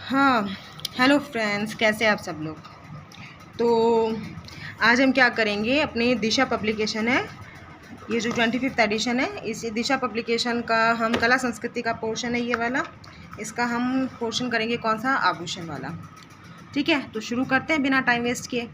हाँ, hello friends, कैसे हैं आप सब लोग। तो आज हम क्या करेंगे, अपनी दिशा पब्लिकेशन है, ये जो 25th एडिशन है, इस दिशा पब्लिकेशन का हम कला संस्कृति का पोर्शन है ये वाला, इसका हम पोर्शन करेंगे कौन सा, आभूषण वाला। ठीक है, तो शुरू करते हैं बिना टाइम वेस्ट किए।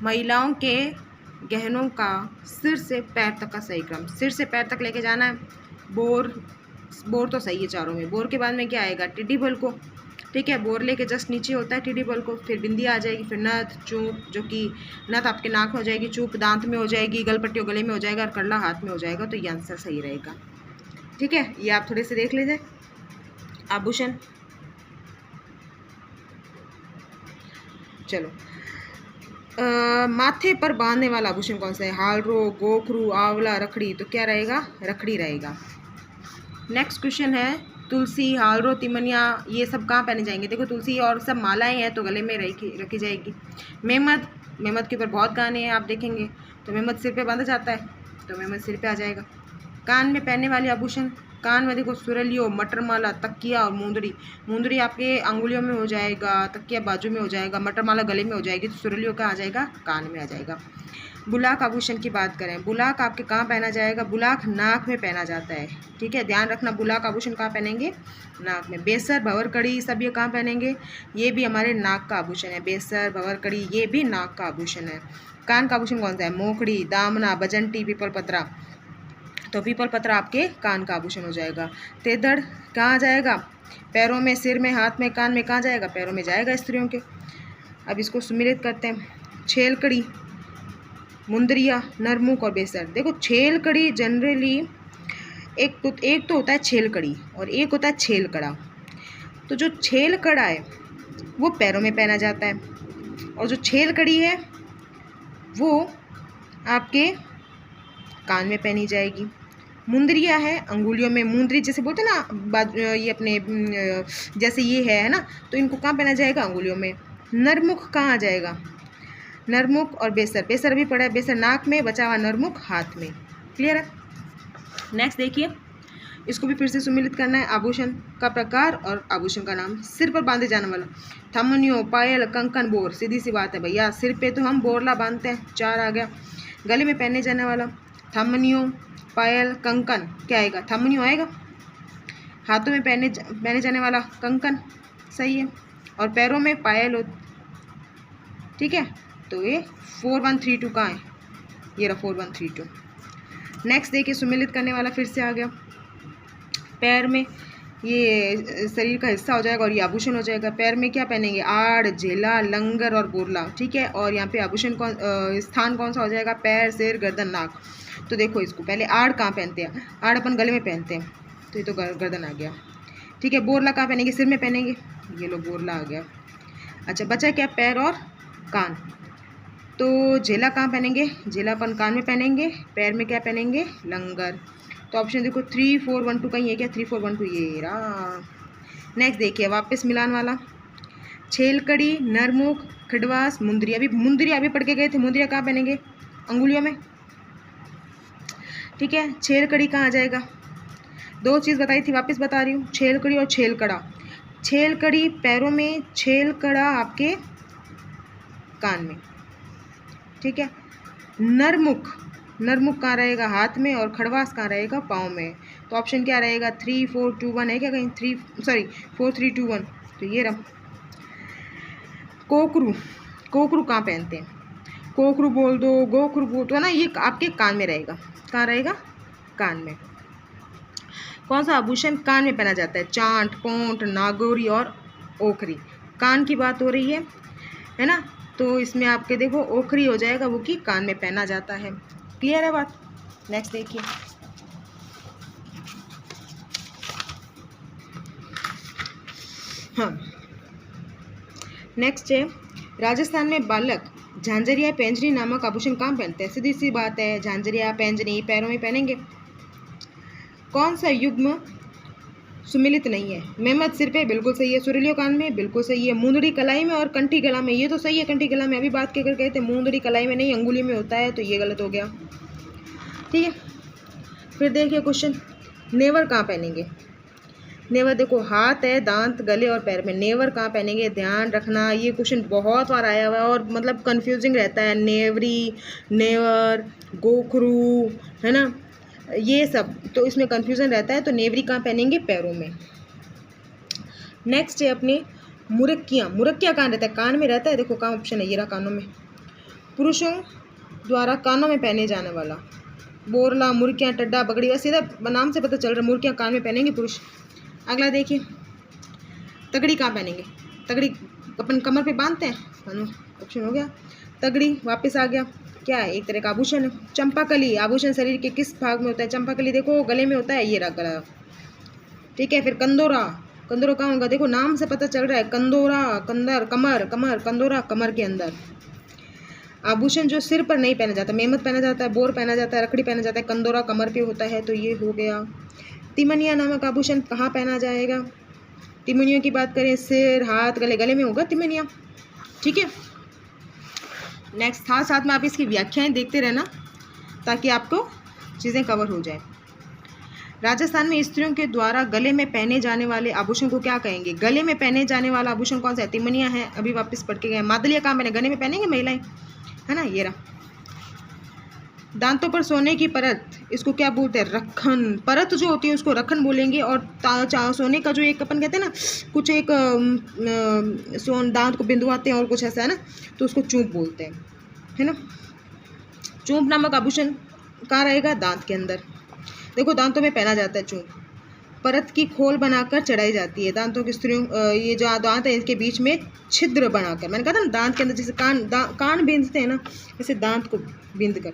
महिलाओं के गहनों का सिर से पैर तक का सही क्रम, सिर से पैर तक लेके जाना है। बोर बोर तो सही है चारों में। बोर के बाद में क्या आएगा, टिड्डी बल को। ठीक है, बोर लेके जस्ट नीचे होता है टिड्डी बल को, फिर बिंदी आ जाएगी, फिर नथ, चूप, जो कि नथ आपके नाक में हो जाएगी, चूप दांत में हो जाएगी, गलपट्टी गले में हो जाएगा और करला हाथ में हो जाएगा। तो ये आंसर सही रहेगा। ठीक है, ये आप थोड़े से देख लीजिए। आभूषण, चलो माथे पर बांधने वाला आभूषण कौन सा है, हालरो, गोखरू, आंवला, रखड़ी। तो क्या रहेगा, रखड़ी रहेगा। नेक्स्ट क्वेश्चन है, तुलसी, हालरो, तिमनिया, ये सब कहाँ पहने जाएंगे। देखो तुलसी और सब मालाएं हैं तो गले में रखी जाएगी। मेहमद, मेहमद के ऊपर बहुत गाने हैं आप देखेंगे, तो मेहमद सिर पे बांधा जाता है, तो मेहमद सिर पे आ जाएगा। कान में पहनने वाले आभूषण, कान में देखो सुरलियो, मटरमाला, तकिया और मुंदरी। मुंदरी आपके अंगुलियों में हो जाएगा, तकिया बाजू में हो जाएगा, मटरमाला गले में हो जाएगी, तो सुरलियो का आ जाएगा, कान में आ जाएगा। बुलाक आभूषण की बात करें, बुलाक आपके कहाँ पहना जाएगा, बुलाक नाक में पहना जाता है। ठीक है, ध्यान रखना, बुलाक आभूषण कहाँ पहनेंगे, नाक में। बेसर, भंवरकड़ी, सब ये कहाँ पहनेंगे, ये भी हमारे नाक का आभूषण है। बेसर, भंवरकड़ी, ये भी नाक का आभूषण है। कान का आभूषण कौन सा है, मोखड़ी, दामना, बजंटी, पीपल पत्रा। तो पीपल पत्रा आपके कान का आभूषण हो जाएगा। तेदड़ कहाँ जाएगा, पैरों में, सिर में, हाथ में, कान में, कहाँ जाएगा, पैरों में जाएगा स्त्रियों के। अब इसको सुमिलित करते हैं। छेलकड़ी, मुंदरिया, नरमुख और बेसर। देखो छेलकड़ी जनरली एक तो होता है छेलकड़ी और एक होता है छेलकड़ा। तो जो छेलकड़ा है वो पैरों में पहना जाता है और जो छेलकड़ी है वो आपके कान में पहनी जाएगी। मुंदरिया है अंगुलियों में, मुंदरी जैसे बोलते हैं ना, ये अपने जैसे ये है ना, तो इनको कहाँ पहना जाएगा, अंगुलियों में। नरमुख कहाँ आ जाएगा, नरमुख और बेसर, बेसर भी पड़ा है, बेसर नाक में, बचा हुआ नरमुख हाथ में। क्लियर है। नेक्स्ट देखिए, इसको भी फिर से सुमिलित करना है। आभूषण का प्रकार और आभूषण का नाम। सिर पर बांधे जाने वाला, थमनियो, पायल, कंकन, बोर। सीधी सी बात है भैया, सिर पे तो हम बोरला बांधते हैं, 4 आ गया। गले में पहने जाने वाला, थमनियो, पायल, कंकन, क्या आएगा, थमनियो आएगा। हाथों में पहने जाने वाला कंकन, सही है। और पैरों में पायल। ठीक है, तो ये 4132 कहाँ है, ये रहा 4132। नेक्स्ट देखिए, सुमिलित करने वाला फिर से आ गया। पैर में ये शरीर का हिस्सा हो जाएगा और ये आभूषण हो जाएगा। पैर में क्या पहनेंगे, आड़, झेला, लंगर और बोरला। ठीक है, और यहाँ पे आभूषण स्थान कौन सा हो जाएगा, पैर, सिर, गर्दन, नाक। तो देखो इसको पहले, आड़ कहाँ पहनते हैं, आड़ अपन गले में पहनते हैं, तो ये तो गर्दन आ गया। ठीक है, बोरला कहाँ पहनेंगे, सिर में पहनेंगे, ये लो बोरला आ गया। अच्छा, बचा क्या, पैर और कान। तो झेला कहाँ पहनेंगे, झेला अपन कान में पहनेंगे, पैर में क्या पहनेंगे, लंगर। तो ऑप्शन देखो 3412 कहीं है क्या, 3412 ये रहा। नेक्स्ट देखिए, वापस मिलान वाला। छेलकड़ी, नरमुख, खडवास, मुंदरिया। अभी मुंदरिया अभी पढ़ के गए थे, मुंदरिया कहाँ पहनेंगे, अंगुलियों में। ठीक है, छेलकड़ी कहाँ आ जाएगा, 2 चीज़ बताई थी, वापस बता रही हूँ, छेलकड़ी और छेलकड़ा। छेलकड़ी पैरों में, छेलकड़ा आपके कान में। ठीक है, नरमुख, नरमुख कहाँ रहेगा, हाथ में, और खड़वास कहाँ रहेगा, पाँव में। तो ऑप्शन क्या रहेगा, 3421 है क्या कहीं, 4321, तो ये रहा। कोकरू, कोकरू कहाँ पहनते हैं, कोकरू बोल दो, गोखरू बोल दो, है ना, ये आपके कान में रहेगा। कहाँ रहेगा, कान में। कौन सा आभूषण कान में पहना जाता है, चांट, पोंट, नागौरी और ओखरी। कान की बात हो रही है ना, तो इसमें आपके देखो ओखरी हो जाएगा, वो कि कान में पहना जाता है। क्लियर है बात। नेक्स्ट देखिए, हाँ नेक्स्ट है, राजस्थान में बालक झांझरिया पैंजनी नामक आभूषण कहाँ पहनते हैं। सीधी सी बात है, झांझरिया पैंजनी पैरों में पहनेंगे। कौन सा युग्म सुमिलित नहीं है, मेहमद सिर पे, बिल्कुल सही है। सुरलियो कान में, बिल्कुल सही है। मुंदड़ी कलाई में और कंठी गला में, ये तो सही है, कंठी गला में अभी बात कर गए थे। मुंदड़ी कलाई में नहीं, अंगुली में होता है, तो ये गलत हो गया। ठीक है, फिर देखिए क्वेश्चन, नेवर कहाँ पहनेंगे। नेवर देखो हाथ है, दांत, गले और पैर में, नेवर कहाँ पहनेंगे, ध्यान रखना। ये क्वेश्चन बहुत बार आया हुआ है और मतलब कंफ्यूजिंग रहता है, नेवरी, नेवर, गोखरू, है ना, ये सब तो इसमें कंफ्यूजन रहता है। तो नेवरी कहाँ पहनेंगे, पैरों में। नेक्स्ट है अपनी मुरक्कियाँ। मुरक्कियाँ कहाँ रहता है, कान में रहता है। देखो कहाँ ऑप्शन है, ये रहा, कानों में। पुरुषों द्वारा कानों में पहने जाने वाला, बोरला, मुर्कियाँ, टड्डा, बगड़ी, वैसे सीधा नाम से पता चल रहा है मुर्कियाँ कान में पहनेंगे पुरुष। अगला देखिए, तगड़ी कहाँ पहनेंगे, तगड़ी अपन कमर पे बांधते हैं, ऑप्शन हो गया तगड़ी। वापस आ गया, क्या है, एक तरह का आभूषण है। चंपाकली, आभूषण शरीर के किस भाग में होता है, चंपाकली देखो गले में होता है, ये रहा गला, ठीक है। फिर कंदोरा, कंदोरा कहाँ होगा, देखो नाम से पता चल रहा है, कंदोरा, कंदर, कमर, कमर, कंदोरा कमर के अंदर। आभूषण जो सिर पर नहीं पहना जाता, मेहमत पहना जाता है, बोर पहना जाता है, रखड़ी पहना जाता है, कंदोरा कमर पे होता है, तो ये हो गया। तिमनिया नामक आभूषण कहाँ पहना जाएगा, तिमनियों की बात करें, सिर, हाथ, गले, गले में होगा तिमनिया, ठीक है। नेक्स्ट साथ साथ में आप इसकी व्याख्याएं देखते रहना ताकि आपको चीज़ें कवर हो जाए। राजस्थान में स्त्रियों के द्वारा गले में पहने जाने वाले आभूषण को क्या कहेंगे, गले में पहने जाने वाला आभूषण कौन सा है, तिमनिया है, अभी वापस पढ़ के गए। मादलिया कहाँ पहने, गले में पहनेंगे महिलाएं, है ना, ये रहा। दांतों पर सोने की परत, इसको क्या बोलते हैं, रखन, परत जो होती है उसको रखन बोलेंगे। और सोने का जो एक अपन कहते हैं ना, कुछ एक दांत को बिंदुआते हैं और कुछ ऐसा है ना, तो उसको चूप बोलते हैं, है ना। चूप नामक आभूषण कहाँ रहेगा, दांत के अंदर। देखो दांतों में पहना जाता है चूप, परत की खोल बनाकर चढ़ाई जाती है। दांतों की स्त्रियों ये जो दांत है इसके बीच में छिद्र बनाकर, मैंने कहा था ना दांत के अंदर जैसे कान बींधते हैं ना, वैसे दांत को बींध कर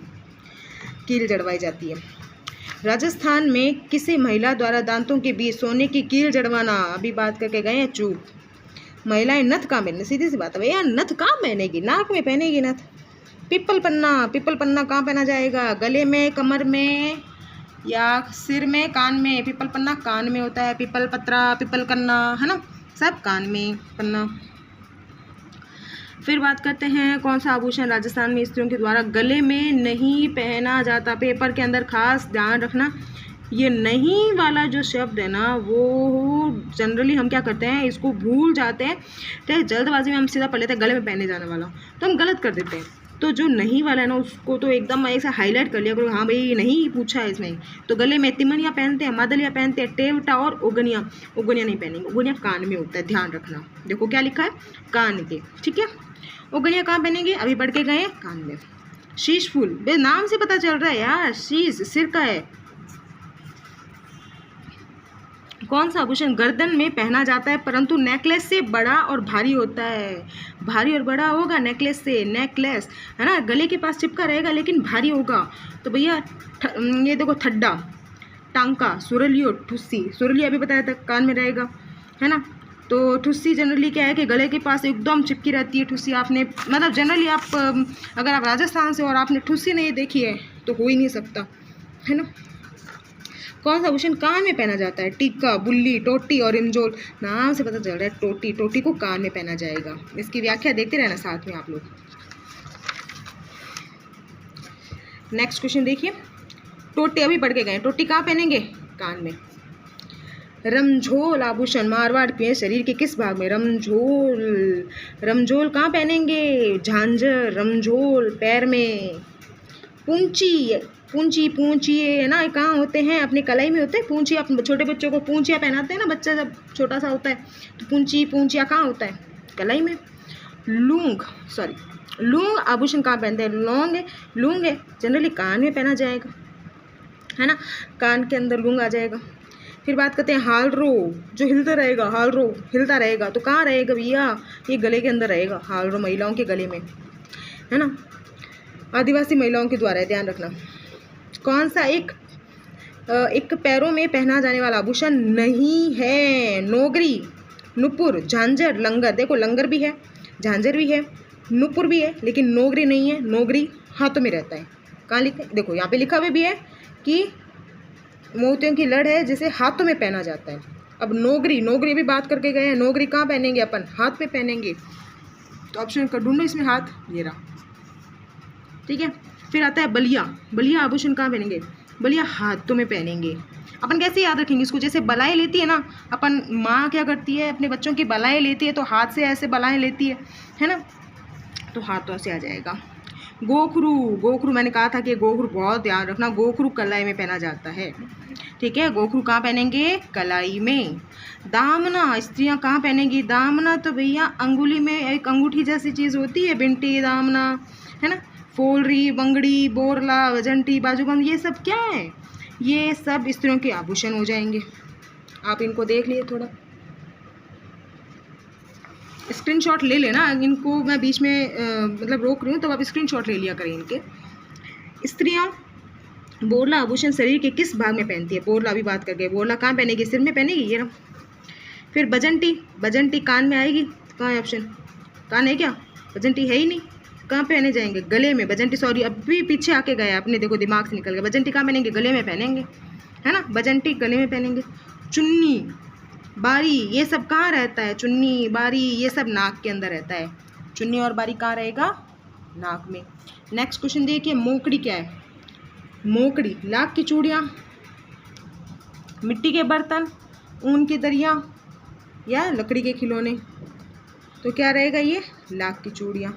कील जड़वाई जाती है। राजस्थान में किसी महिला द्वारा दांतों के बीच सोने की कील जड़वाना, अभी बात करके गए हैं, चूप। महिलाएं नथ कहाँ पहने, सीधी सी बात है भैया, नथ कहाँ पहनेगी, नाक में पहनेगी नथ। पिपल पन्ना, पिपल पन्ना कहाँ पहना जाएगा, गले में, कमर में या सिर में, कान में। पिपल पन्ना कान में होता है, पिपल पत्रा, पिपल कन्ना, है ना, सब कान में पन्ना। फिर बात करते हैं कौन सा आभूषण राजस्थान में स्त्रियों के द्वारा गले में नहीं पहना जाता। पेपर के अंदर खास ध्यान रखना, ये नहीं वाला जो शब्द है ना, वो जनरली हम क्या करते हैं, इसको भूल जाते हैं, तो जल्दबाजी में हम सीधा पढ़ लेते हैं गले में पहने जाने वाला, तो हम गलत कर देते हैं। तो जो नहीं वाला है ना, उसको तो एकदम ऐसा हाईलाइट कर लिया करो, हाँ भाई नहीं पूछा है इसमें। तो गले में तिमनिया पहनते हैं, मादलिया पहनते हैं, टेवटा और उगनिया, उगनिया नहीं पहनेंगे, उगनिया कान में होता है, ध्यान रखना। देखो क्या लिखा है, कान के, ठीक है। उगनिया कहाँ पहनेंगे, अभी पढ़ के गए, कान में। शीश फूल, बे नाम से पता चल रहा है यार, शीश सिर का है। कौन सा आभूषण गर्दन में पहना जाता है परंतु नेकलेस से बड़ा और भारी होता है, भारी और बड़ा होगा नेकलेस से, नेकलेस है ना, गले के पास चिपका रहेगा लेकिन भारी होगा। तो भैया ये देखो, ठड्डा, टांका, सुरलियो, ठुस्सी। सुरलियो अभी बताया था कान में रहेगा, है ना। तो ठुस्सी जनरली क्या है कि गले के पास एकदम चिपकी रहती है ठुस्सी। आपने मतलब जनरली आप अगर आप राजस्थान से और आपने ठुस्सी नहीं देखी है तो हो ही नहीं सकता, है ना। कौन सा आभूषण कान में पहना जाता है, टीका, बुल्ली, टोटी और इंजोल। नाम से पता चल रहा है टोटी, टोटी को कान में पहना जाएगा। इसकी व्याख्या देखते रहना साथ में आप लोग। नेक्स्ट क्वेश्चन देखिए, टोटी अभी पढ़ के गए, टोटी कहाँ पहनेंगे, कान में। रमझोल आभूषण मारवाड़ के शरीर के किस भाग में, रमझोल, रमझोल कहाँ पहनेंगे, झांझर, रमझोल पैर में। पूंची, पूंची, पूंचिए है ना, कहाँ होते हैं, अपनी कलाई में होते हैं पूंची। आप छोटे बच्चों को पूंचिया पहनाते हैं ना, बच्चा जब छोटा सा होता है, तो पूंची, पूंचिया कहाँ होता है, कलाई में। लूंग, सॉरी, लूंग आभूषण कहाँ पहनते हैं, लौंग है, लूंग है जनरली कान में पहना जाएगा, है ना, कान के अंदर लूंग आ जाएगा। फिर बात करते हैं हालरो, जो हिलता रहेगा, हालरो हिलता रहेगा, तो कहाँ रहेगा भैया, ये गले के अंदर रहेगा, हालरो महिलाओं के गले में, है ना। आदिवासी महिलाओं के द्वारा है, ध्यान रखना। कौन सा एक पैरों में पहना जाने वाला आभूषण नहीं है, नोगरी, नुपुर, झांझर, लंगर। देखो लंगर भी है, झांझर भी है, नुपुर भी है, लेकिन नोगरी नहीं है। नोगरी हाथों में रहता है, कहाँ लिखा है, देखो यहाँ पे लिखा हुआ भी है कि मोतियों की लड़ है जिसे हाथों में पहना जाता है। अब नोगरी, नोगरी भी बात करके गए हैं, नोगरी कहाँ पहनेंगे अपन, हाथ में पहनेंगे। तो ऑप्शन का ढूंढो इसमें, हाथ, ये रहा, ठीक है। फिर आता है बलिया, बलिया आभूषण कहाँ पहनेंगे, बलिया हाथों में पहनेंगे। अपन कैसे याद रखेंगे इसको? जैसे बलाएँ लेती है ना, अपन माँ क्या करती है अपने बच्चों की बलाएँ लेती है तो हाथ से ऐसे बलाएँ लेती है ना, तो हाथों से आ जाएगा। गोखरू, गोखरू मैंने कहा था कि गोखरू बहुत ध्यान रखना, गोखरू कलाई में पहना जाता है, ठीक है। गोखरू कहाँ पहनेंगे? कलाई में। दामना, स्त्रियाँ कहाँ पहनेंगी? दामना तो भैया अंगुली में एक अंगूठी जैसी चीज़ होती है, बिंटी, दामना, है ना। फोलरी, बंगड़ी, बोरला, वजंटी, बाजूबंद, ये सब क्या है? ये सब स्त्रियों के आभूषण हो जाएंगे। आप इनको देख लिए थोड़ा, स्क्रीनशॉट ले लेना, इनको मैं बीच में मतलब रोक रही हूँ तो आप स्क्रीनशॉट ले लिया करें इनके। स्त्रियाँ बोरला आभूषण शरीर के किस भाग में पहनती है? बोरला अभी बात कर गए, बोरला कहाँ पहनेगी? सिर में पहनेगी, ये ना। फिर बजंटी, बजंटी कान में आएगी, कहाँ है ऑप्शन? कान है क्या? बजंटी है ही नहीं, कहाँ पहने जाएंगे? गले में। बजंटी, सॉरी अभी पीछे आके गया अपने, देखो दिमाग से निकल गया। बजंटी कहाँ पहनेंगे? गले में पहनेंगे, है ना, बजंटी गले में पहनेंगे। चुन्नी, बारी, ये सब कहाँ रहता है? चुन्नी, बारी, ये सब नाक के अंदर रहता है। चुन्नी और बारी कहाँ रहेगा? नाक में। नेक्स्ट क्वेश्चन देखिए, मोकड़ी क्या है? मोकड़ी, लाख की चूड़ियाँ, मिट्टी के बर्तन, ऊन की दरिया या लकड़ी के खिलौने, तो क्या रहेगा ये? लाख की चूड़ियाँ।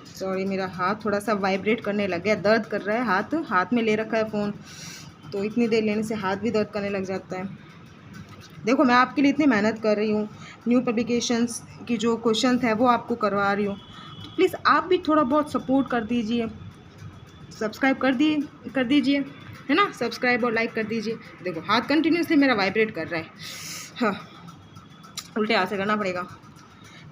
सॉरी मेरा हाथ थोड़ा सा वाइब्रेट करने लग गया, दर्द कर रहा है हाथ में ले रखा है फ़ोन, तो इतनी देर लेने से हाथ भी दर्द करने लग जाता है। देखो मैं आपके लिए इतनी मेहनत कर रही हूँ, न्यू पब्लिकेशंस की जो क्वेश्चन है वो आपको करवा रही हूँ, तो प्लीज़ आप भी थोड़ा बहुत सपोर्ट कर दीजिए, सब्सक्राइब कर दीजिए, है ना, सब्सक्राइब और लाइक कर दीजिए। देखो हाथ कंटिन्यूसली मेरा वाइब्रेट कर रहा है, हाँ उल्टे हाथ से करना पड़ेगा।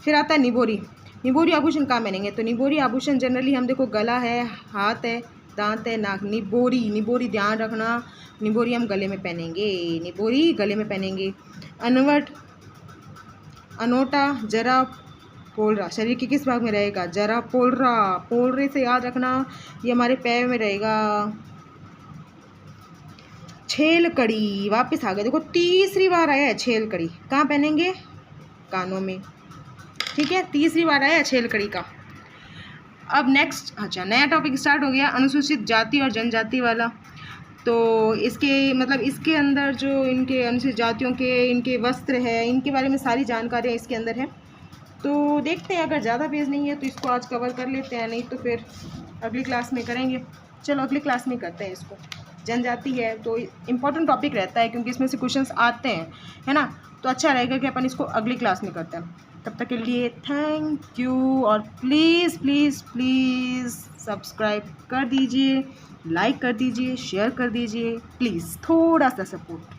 फिर आता है निबोरी। निबोरी आभूषण कहाँ पहनेंगे? तो निबोरी आभूषण जनरली हम देखो गला है, हाथ है, दांत है, नाक। निबोरी, निबोरी ध्यान रखना, निबोरी हम गले में पहनेंगे, निबोरी गले में पहनेंगे। अनवट, अनोटा, जरा, पोलरा शरीर के किस भाग में रहेगा? जरा, पोलरा, पोलरे से याद रखना ये हमारे पैर में रहेगा। छेल कड़ी, वापस आ गए, देखो तीसरी बार आया है छेल कड़ी, कहाँ पहनेंगे? कानों में, ठीक है, तीसरी बार आया छेल कड़ी का। अब नेक्स्ट, अच्छा नया टॉपिक स्टार्ट हो गया, अनुसूचित जाति और जनजाति वाला। तो इसके मतलब इसके अंदर जो इनके अनुसूचित जातियों के इनके वस्त्र है, इनके बारे में सारी जानकारियाँ इसके अंदर है। तो देखते हैं, अगर ज़्यादा पेज नहीं है तो इसको आज कवर कर लेते हैं, नहीं तो फिर अगली क्लास में करेंगे। चलो अगली क्लास में करते हैं इसको। जनजाति है तो इम्पोर्टेंट टॉपिक रहता है क्योंकि इसमें से क्वेश्चंस आते हैं, है ना, तो अच्छा रहेगा कि अपन इसको अगली क्लास में करते हैं। तब तक के लिए थैंक यू, और प्लीज़ प्लीज़ प्लीज़ सब्सक्राइब कर दीजिए, लाइक कर दीजिए, शेयर कर दीजिए, प्लीज़ थोड़ा सा सपोर्ट।